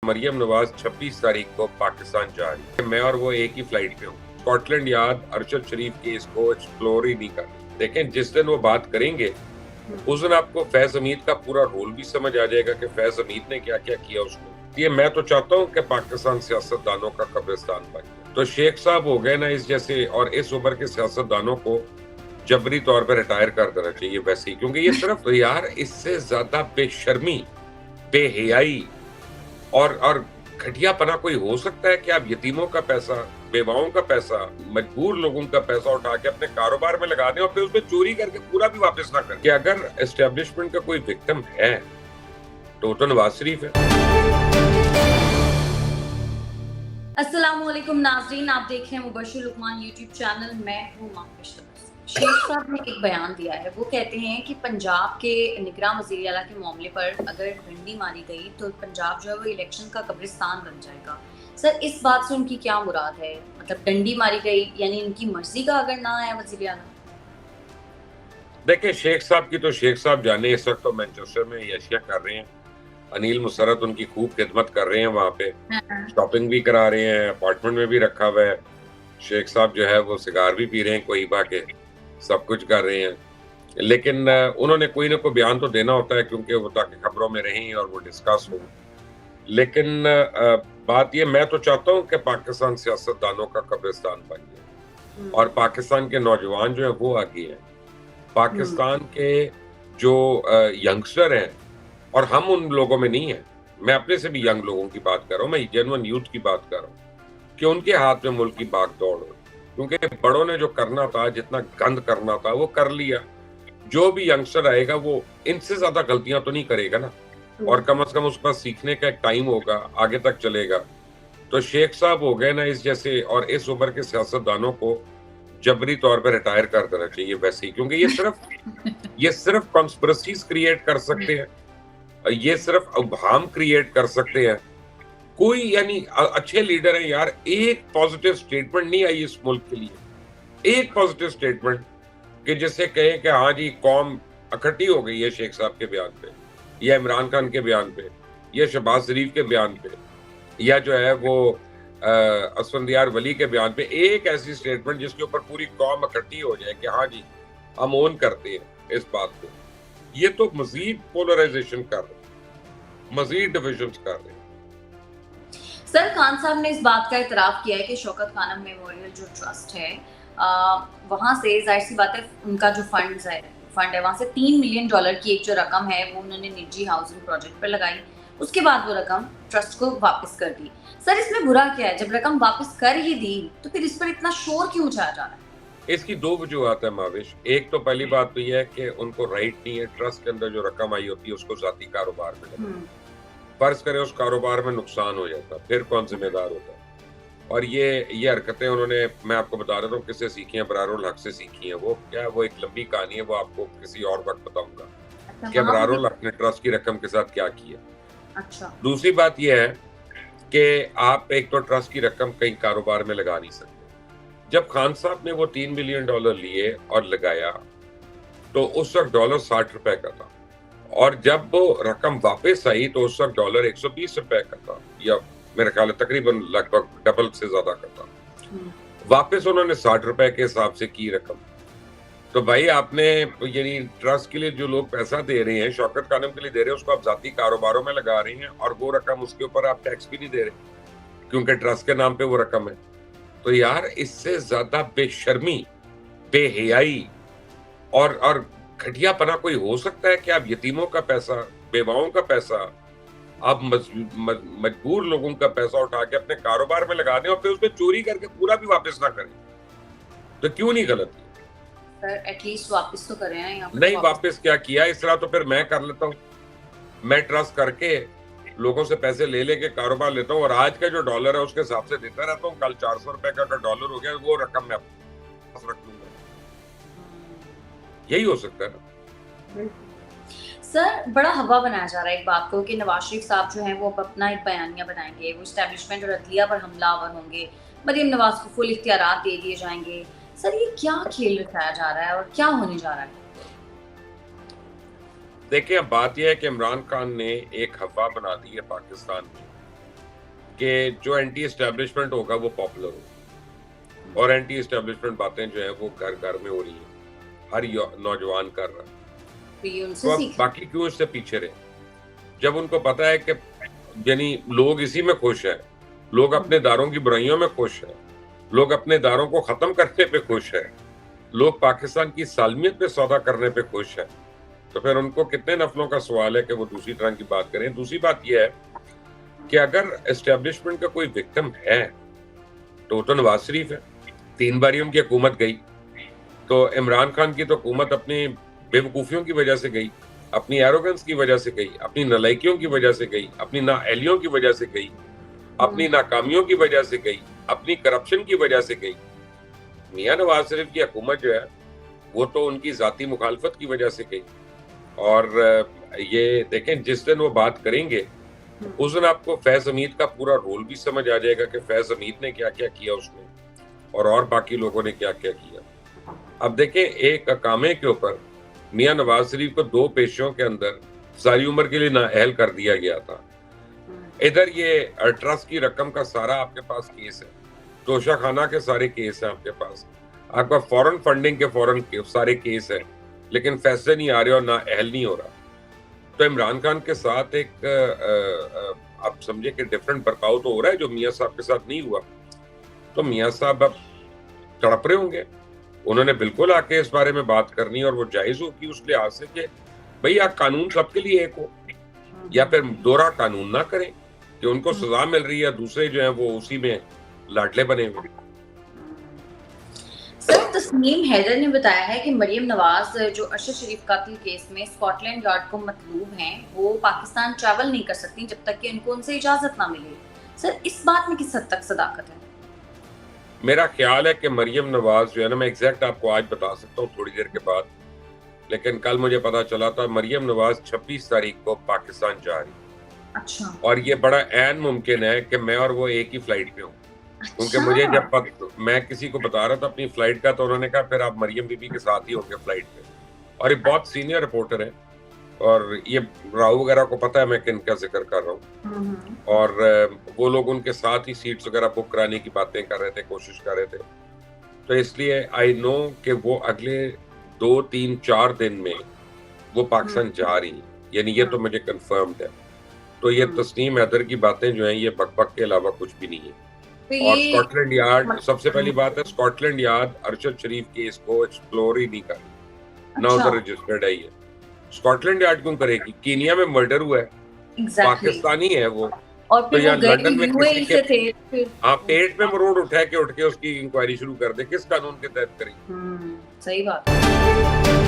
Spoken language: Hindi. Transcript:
मरियम नवाज 26 तारीख को पाकिस्तान जा रही है। मैं और वो एक ही फ्लाइट पे हूँ। स्कॉटलैंड यार्ड अरशद शरीफ केस को एक्सप्लोर ही नहीं कर रही। देखें, जिस दिन वो बात करेंगे उस दिन आपको फैज हमीद का पूरा रोल भी समझ आ जाएगा कि फैज हमीद ने क्या क्या किया उसको। ये मैं तो चाहता हूँ कि पाकिस्तान सियासतदानों का कब्रिस्तान बन जाए। तो शेख साहब हो गए ना इस जैसे, और इस उम्र के सियासतदानों को जबरी तौर पर रिटायर कर देना चाहिए वैसे ही, क्योंकि ये सिर्फ तो यार इससे ज्यादा बेशर्मी, बेहयाई और घटियापना कोई हो सकता है कि आप यतीमों का पैसा, बेवाओं का पैसा, मजबूर लोगों का पैसा उठा के अपने कारोबार में लगा दें और फिर उसमें चोरी करके पूरा भी वापस ना करें। कि अगर एस्टेब्लिशमेंट का कोई विक्टिम है तो वो तो नवाज शरीफ है। अस्सलाम वालेकुम नाज़रीन, आप देख रहे हैं मुबश्शिर लुकमान यूट्यूब चैनल। मैं हूँ माहविश। शेख साहब ने एक बयान दिया है। वो कहते हैं कि पंजाब के निगरां वज़ीर आला के मामले पर अगर डंडी मारी गई तो पंजाब जो है वो इलेक्शन का कब्रिस्तान बन जाएगा। सर, इस बात से उनकी क्या मुराद है? मतलब डंडी मारी गई यानी इनकी मर्जी का अगर ना आया वज़ीर आला? देखिए, शेख साहब की तो शेख साहब जाने। इस वक्त तो मैनचेस्टर में यशिया कर रहे हैं। अनिल मुसरत उनकी खूब खिदमत कर रहे हैं, वहाँ पे शॉपिंग भी करा रहे हैं, अपार्टमेंट में भी रखा हुआ है। शेख साहब जो है वो सिगार भी पी रहे हैं कोहिबा के, सब कुछ कर रहे हैं। लेकिन उन्होंने कोई ना कोई बयान तो देना होता है, क्योंकि वो ताकि खबरों में रहें और वो डिस्कस हो। लेकिन बात ये, मैं तो चाहता हूँ कि पाकिस्तान सियासतदानों का कब्रिस्तान बन जाए और पाकिस्तान के नौजवान जो है वो आगे हैं। पाकिस्तान के जो यंगस्टर हैं, और हम उन लोगों में नहीं है, मैं अपने से भी यंग लोगों की बात कर रहा हूँ, मैं जेन्युइन यूथ की बात कर रहा हूँ कि उनके हाथ में मुल्क की भाग दौड़ हो। क्योंकि बड़ों ने जो करना था, जितना गंद करना था वो कर लिया। जो भी यंगस्टर आएगा वो इनसे ज्यादा गलतियां तो नहीं करेगा ना, और कम से कम उसके पास सीखने का एक टाइम होगा, आगे तक चलेगा। तो शेख साहब हो गए ना इस जैसे, और इस उम्र के सियासतदानों को जबरी तौर पर रिटायर कर देना चाहिए वैसे ही, क्योंकि ये सिर्फ कॉन्स्पिरेसीज क्रिएट कर सकते हैं, ये सिर्फ अबहाम क्रिएट कर सकते हैं। कोई यानी अच्छे लीडर हैं यार, एक पॉजिटिव स्टेटमेंट नहीं आई इस मुल्क के लिए। एक पॉजिटिव स्टेटमेंट कि जिससे कहे कि हाँ जी कौम इकट्ठी हो गई है शेख साहब के बयान पे, या इमरान खान के बयान पे, या शहबाज शरीफ के बयान पे, या जो है वो असफंदियार वली के बयान पे। एक ऐसी स्टेटमेंट जिसके ऊपर पूरी कौम इकट्ठी हो जाए कि हाँ जी हम ओन करते हैं इस बात को। ये तो मजीद पोलराइजेशन कर रहे हैं, मजीद डिविजन कर रहे हैं। सर, खान साहब ने इस बात का इतराफ किया है कि शौकत खानम मेमोरियल जो ट्रस्ट है, वहाँ से जाहिर सी बात है उनका जो फंड है वहाँ से $3 मिलियन की एक जो रकम है वो उन्होंने निजी हाउसिंग प्रोजेक्ट पर लगाई। उसके बाद वो रकम ट्रस्ट को वापस कर दी। सर, इसमें बुरा क्या है? जब रकम वापस कर ही दी तो फिर इस पर इतना शोर क्यों उठाया जा रहा है? इसकी दो वजूहत है माविश। एक तो पहली बात तो यह है कि उनको राइट नहीं है ट्रस्ट के अंदर जो रकम आई होती है उसको जाती कारोबार में लगाना। फर्ज करें उस कारोबार में नुकसान हो जाता, फिर कौन जिम्मेदार होता? और ये हरकतें उन्होंने, मैं आपको बता रहा हूँ किससे सीखी हैं, बरारुल हक से सीखी हैं। वो क्या, वो एक लंबी कहानी है, वो आपको किसी और वक्त बताऊंगा कि बरारुल हक ने ट्रस्ट की रकम के साथ क्या किया। अच्छा। दूसरी बात यह है कि आप एक तो ट्रस्ट की रकम कहीं कारोबार में लगा नहीं सकते। जब खान साहब ने वो $3 मिलियन लिए और लगाया तो उस वक्त डॉलर 60 रुपए का था, और जब वो रकम वापस आई तो उस वक्त डॉलर 120 रुपए का था, या मेरे ख्याल है तकरीबन लगभग डबल से ज्यादा का था। वापस उन्होंने 60 रुपए के हिसाब से की रकम। तो भाई आपने यानी ट्रस्ट के लिए जो लोग पैसा दे रहे हैं, शौकत खानम के लिए दे रहे हैं, उसको आप जाती कारोबारों में लगा रहे हैं, और वो रकम उसके ऊपर आप टैक्स भी नहीं दे रहे क्योंकि ट्रस्ट के नाम पे वो रकम है। तो यार इससे ज्यादा बेशर्मी, बेहयाई और घटियापना कोई हो सकता है कि आप यतीमों का पैसा, बेवाओं का पैसा, आप मजबूर लोगों का पैसा उठा के अपने कारोबार में लगा दें और फिर उसमें चोरी करके पूरा भी वापस ना करें? तो क्यों नहीं गलत है? सर, एटलीस्ट वापस तो करें हैं यहाँ पे। नहीं वापस क्या किया? इस तरह तो फिर मैं कर लेता हूँ। मैं ट्रस्ट करके लोगों से पैसे ले लेके कारोबार लेता हूँ, और आज का जो डॉलर है उसके हिसाब से देता रहता हूँ। कल 400 रुपए का डॉलर हो गया, वो रकम मैं पास रख लूंगा। यही हो सकता है ना। सर, बड़ा हवा बनाया जा रहा है एक बात को कि नवाज शरीफ साहब जो हैं वो अब अपना एक बयानिया बनाएंगे, वो एस्टेब्लिशमेंट और अदलिया पर हमलावर होंगे, मरियम नवाज को फुल इख्तियारात दे दिए जाएंगे। सर, ये क्या खेल रचाया जा रहा है और क्या होने जा रहा है? देखिए, अब बात यह है कि इमरान खान ने एक हवा बना दी है पाकिस्तान में कि जो एंटी एस्टेब्लिशमेंट होगा वो पॉपुलर होगा, और एंटी एस्टेब्लिशमेंट बातें जो है वो घर घर में हो रही हैं, हर नौजवान कर रहा है। तो ये उनसे तो अब सीखें। बाकी क्यों इससे पीछे रहे, जब उनको पता है कि यानी लोग इसी में खुश हैं, लोग अपने दारों की बुराइयों में खुश हैं, लोग अपने दारों को खत्म करने पे खुश हैं, लोग पाकिस्तान की सालमियत पे सौदा करने पे खुश हैं, तो फिर उनको कितने नफलों का सवाल है कि वो दूसरी तरह की बात करें। दूसरी बात यह है कि अगर एस्टेब्लिशमेंट का कोई विक्टिम है तो नवाज शरीफ है। 3 बारी उनकी हुकूमत गई, तो इमरान खान की तो हुकूमत अपनी बेवकूफियों की वजह से गई, अपनी एरोगेंस की वजह से गई, अपनी नलायकियों की वजह से गई, अपनी नाअहलियों की वजह से गई, अपनी नाकामियों की वजह से गई, अपनी करप्शन की वजह से गई। मियां नवाज शरीफ की हुकूमत जो है वो तो उनकी जाती मुखालफत की वजह से गई। और ये देखें, जिस दिन वो बात करेंगे उस दिन आपको फैज हमीद का पूरा रोल भी समझ आ जाएगा कि फैज हमीद ने क्या क्या किया उसने, और बाकी लोगों ने क्या क्या किया। अब देखें, एक अकामे के ऊपर मियां नवाज शरीफ को 2 पेशियों के अंदर सारी उम्र के लिए नाअहल कर दिया गया था। इधर ये ट्रस्ट की रकम का सारा आपके पास केस है, तोशा खाना के सारे केस हैं आपके पास, आपका फॉरेन फंडिंग के सारे केस हैं, लेकिन फैसले नहीं आ रहे और नाअहल नहीं हो रहा। तो इमरान खान के साथ एक आप समझे कि डिफरेंट बर्ताव तो हो रहा है जो मियां साहब के साथ नहीं हुआ। तो मियां साहब अब तड़प रहे होंगे, उन्होंने बिल्कुल आके इस बारे में बात करनी, और वो जायज होगी उस लिहाज से कि भैया कानून सबके लिए एक हो, या फिर दोहरा कानून ना करें कि उनको सजा मिल रही है, दूसरे जो है वो उसी में लाडले बने हुए। सर, तस्नीम हैदर ने बताया है कि मरियम नवाज जो अरशद शरीफ कत्ल केस में स्कॉटलैंड यार्ड को मतलूब हैं, वो पाकिस्तान ट्रैवल नहीं कर सकती जब तक कि उनको उनसे इजाजत ना मिले। सर, इस बात में किस हद तक सदाकत है? मेरा ख्याल है कि मरियम नवाज जो है ना, मैं एग्जैक्ट आपको आज बता सकता हूँ थोड़ी देर के बाद, लेकिन कल मुझे पता चला था मरियम नवाज 26 तारीख को पाकिस्तान जा रही है। अच्छा। और ये बड़ा ऐन मुमकिन है कि मैं और वो एक ही फ्लाइट पे हूँ, क्योंकि मुझे जब मैं किसी को बता रहा था अपनी फ्लाइट का, तो उन्होंने कहा फिर आप मरियम बीबी के साथ ही होंगे फ्लाइट पे। और ये बहुत सीनियर रिपोर्टर है, और ये राहु वगैरह को पता है मैं किनका जिक्र कर रहा हूँ, और वो लोग उनके साथ ही सीट्स वगैरह बुक कराने की बातें कर रहे थे, कोशिश कर रहे थे। तो इसलिए आई नो कि वो अगले 2, 3, 4 दिन में वो पाकिस्तान जा रही है, यानी ये तो मुझे कंफर्म्ड है। तो ये तस्नीम हैदर की बातें जो हैं ये बकबक के अलावा कुछ भी नहीं है। और स्कॉटलैंड यार्ड, सबसे पहली बात है, स्कॉटलैंड यार्ड अरशद शरीफ केस को एक्सप्लोर ही नहीं कर रही, ना उधर रजिस्टर्ड है ये। स्कॉटलैंड यार्ड क्यों करेगी? कीनिया में मर्डर हुआ है, पाकिस्तानी है वो, और तो यहाँ लंदन में किसी के थे पेट में मरोड़ उठ के उसकी इंक्वायरी शुरू कर दे, किस कानून के तहत करेगी? सही बात।